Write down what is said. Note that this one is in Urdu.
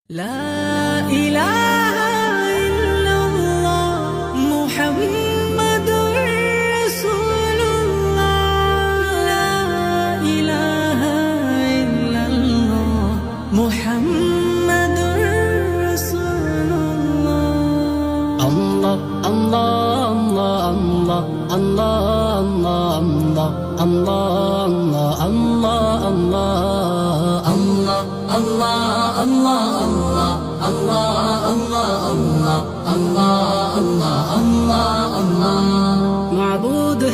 لا إله إلا الله محمد رسول الله لا إله إلا الله محمد رسول الله الله الله الله الله الله الله الله الله الله الله الله الله معبود